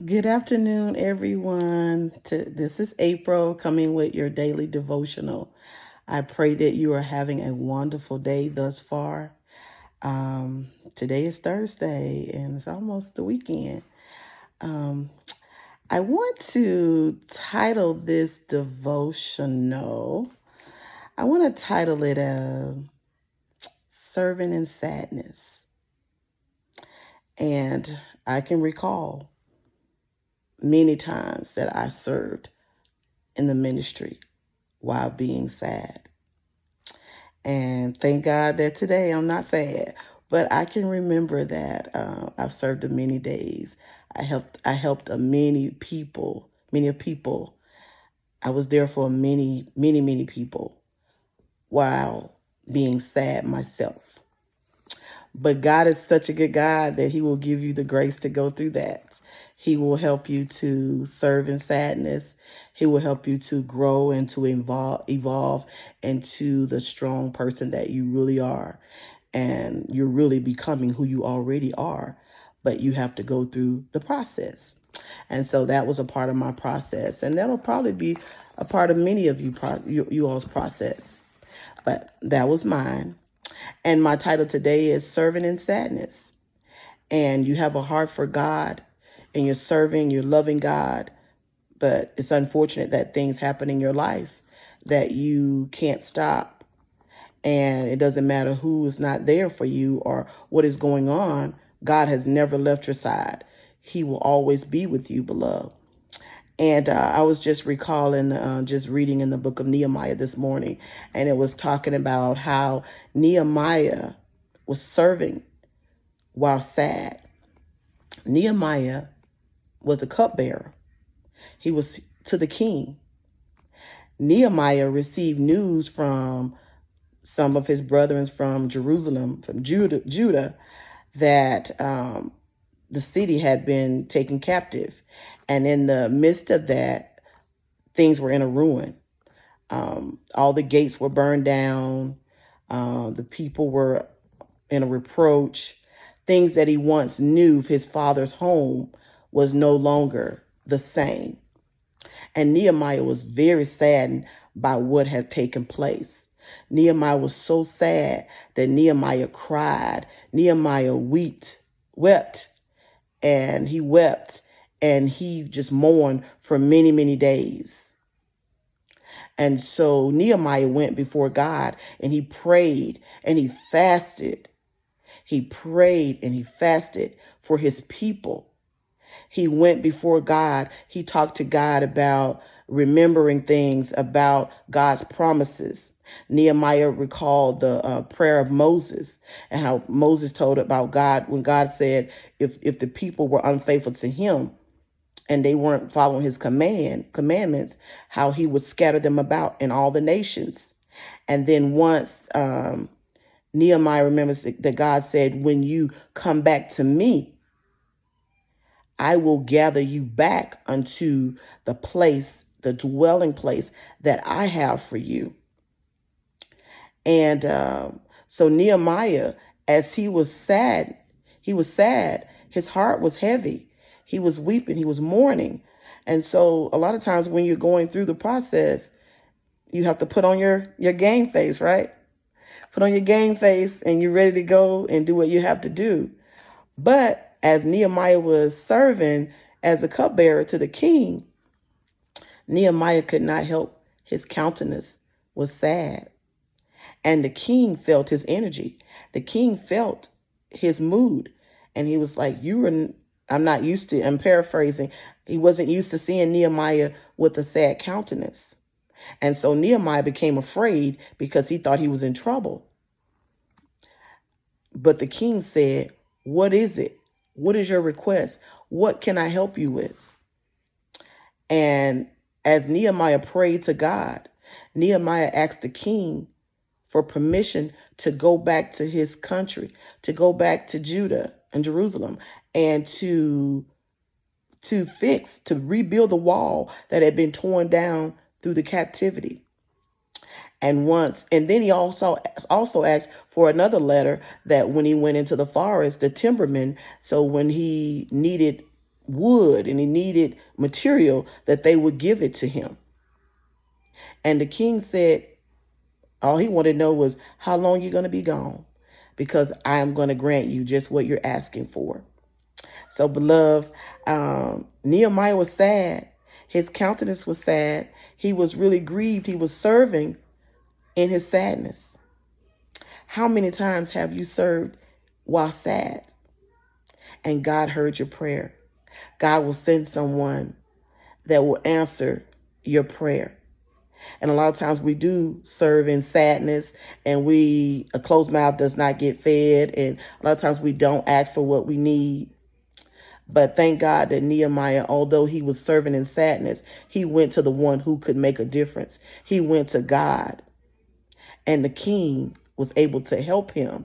Good afternoon, everyone. This is April coming with your daily devotional. I pray that you are having a wonderful day thus far. Today is Thursday and it's almost the weekend. Um, I want to title this devotional. I want to title it Serving in Sadness. And I can recall many times that I served in the ministry while being sad. And thank God that today I'm not sad, but I can remember that I've served a many days. I helped a many people. I was there for many people while being sad myself. But God is such a good God that He will give you the grace to go through that. He will help you to serve in sadness. He will help you to grow and to evolve into the strong person that you really are. And you're really becoming who you already are, but you have to go through the process. And so that was a part of my process. And that'll probably be a part of many of you all's process. But that was mine. And my title today is Serving in Sadness. And you have a heart for God and you're serving, you're loving God. But it's unfortunate that things happen in your life that you can't stop. And it doesn't matter who is not there for you or what is going on. God has never left your side. He will always be with you, beloved. And I was just recalling, just reading in the book of Nehemiah this morning, and it was talking about how Nehemiah was serving while sad. Nehemiah was a cupbearer. He was to the king. Nehemiah received news from some of his brethren from Jerusalem, from Judah, that the city had been taken captive. And in the midst of that, things were in a ruin. All the gates were burned down. The people were in a reproach. Things that he once knew, his father's home, was no longer the same. And Nehemiah was very saddened by what had taken place. Nehemiah was so sad that Nehemiah cried. Nehemiah wept, and he wept, and he just mourned for many days. And so Nehemiah went before God and he prayed and he fasted. He prayed and he fasted for his people. He went before God. He talked to God about remembering things, about God's promises. Nehemiah recalled the prayer of Moses and how Moses told about God when God said if the people were unfaithful to him, and they weren't following his commandments, how he would scatter them about in all the nations. And then once Nehemiah remembers that God said, when you come back to me, I will gather you back unto the place, the dwelling place that I have for you. And so Nehemiah, as he was sad. His heart was heavy. He was weeping. He was mourning. And so a lot of times when you're going through the process, you have to put on your game face, right? Put on your game face and you're ready to go and do what you have to do. But as Nehemiah was serving as a cupbearer to the king, Nehemiah could not help his countenance was sad. And the king felt his energy. The king felt his mood. And he was like, I'm not used to, I'm paraphrasing. He wasn't used to seeing Nehemiah with a sad countenance. And so Nehemiah became afraid because he thought he was in trouble. But the king said, what is it? What is your request? What can I help you with? And as Nehemiah prayed to God, Nehemiah asked the king for permission to go back to his country, to go back to Judah and Jerusalem, and to rebuild the wall that had been torn down through the captivity. And then he also asked for another letter that when he went into the forest, the timberman, so when he needed wood and he needed material, that they would give it to him. And the king said, all he wanted to know was, how long you going to be gone? Because I am going to grant you just what you're asking for. So, beloved, Nehemiah was sad. His countenance was sad. He was really grieved. He was serving in his sadness. How many times have you served while sad? And God heard your prayer. God will send someone that will answer your prayer. And a lot of times we do serve in sadness, and a closed mouth does not get fed. And a lot of times we don't ask for what we need. But thank God that Nehemiah, although he was serving in sadness, he went to the one who could make a difference. He went to God. And the king was able to help him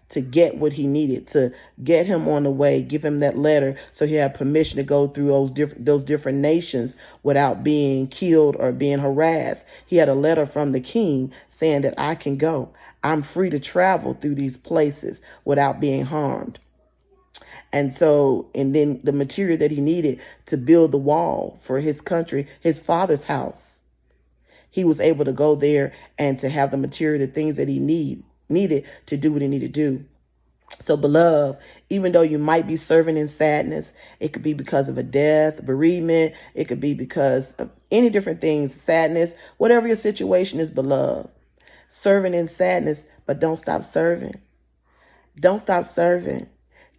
to get what he needed, to get him on the way, give him that letter so he had permission to go through those different nations without being killed or being harassed. He had a letter from the king saying that I can go. I'm free to travel through these places without being harmed. And then the material that he needed to build the wall for his country, his father's house, he was able to go there and to have the material, the things that he needed to do what he needed to do. So, beloved, even though you might be serving in sadness, it could be because of a death, bereavement, it could be because of any different things, sadness, whatever your situation is, beloved, serving in sadness, but don't stop serving. Don't stop serving.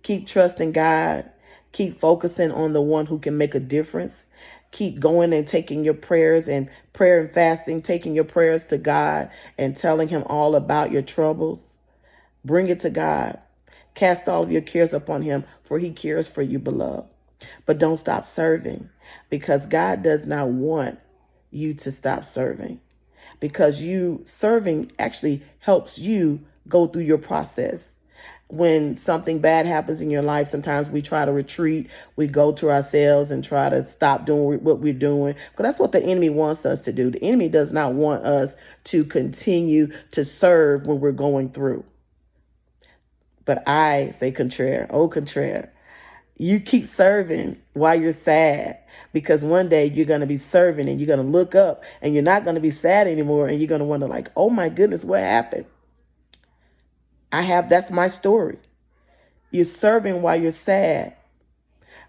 Keep trusting God. Keep focusing on the one who can make a difference. Keep going and taking your prayers and prayer and fasting, taking your prayers to God and telling him all about your troubles. Bring it to God. Cast all of your cares upon him, for he cares for you, beloved. But don't stop serving, because God does not want you to stop serving, because you serving actually helps you go through your process. When something bad happens in your life, sometimes we try to retreat. We go to ourselves and try to stop doing what we're doing. But that's what the enemy wants us to do. The enemy does not want us to continue to serve when we're going through. But I say contraire, au contraire. You keep serving while you're sad, because one day you're going to be serving and you're going to look up and you're not going to be sad anymore. And you're going to wonder like, oh my goodness, what happened? That's my story. You're serving while you're sad,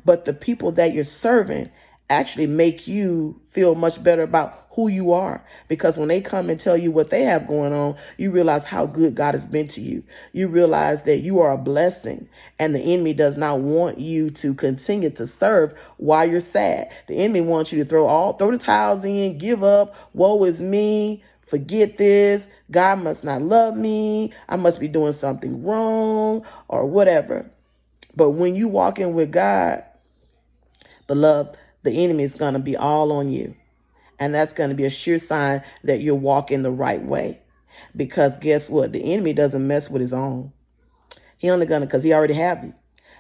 but the people that you're serving actually make you feel much better about who you are, because when they come and tell you what they have going on, you realize how good God has been to you. You realize that you are a blessing, and the enemy does not want you to continue to serve while you're sad. The enemy wants you to throw the towels in, give up, woe is me, forget this, God must not love me, I must be doing something wrong, or whatever. But when you walk in with God, beloved, the enemy is going to be all on you. And that's going to be a sure sign that you're walking the right way. Because guess what? The enemy doesn't mess with his own. Because he already have you.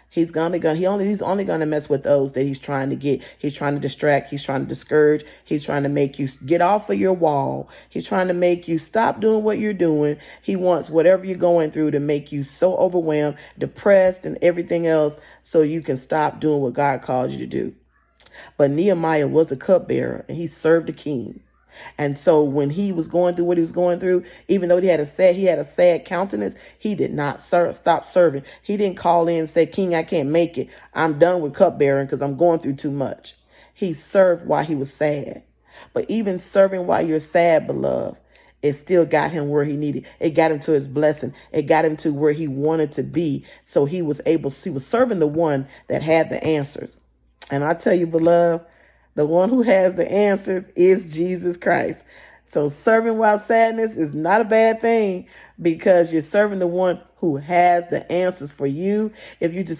He's only going to mess with those that he's trying to get. He's trying to distract. He's trying to discourage. He's trying to make you get off of your wall. He's trying to make you stop doing what you're doing. He wants whatever you're going through to make you so overwhelmed, depressed, and everything else, so you can stop doing what God called you to do. But Nehemiah was a cupbearer, and he served the king. And so when he was going through what he was going through, even though he had a sad countenance, he did not stop serving. He didn't call in and say, King, I can't make it. I'm done with cupbearing because I'm going through too much. He served while he was sad. But even serving while you're sad, beloved, it still got him where he needed. It got him to his blessing. It got him to where he wanted to be. So he was serving the one that had the answers. And I tell you, beloved, the one who has the answers is Jesus Christ. So serving while sadness is not a bad thing, because you're serving the one who has the answers for you. If you just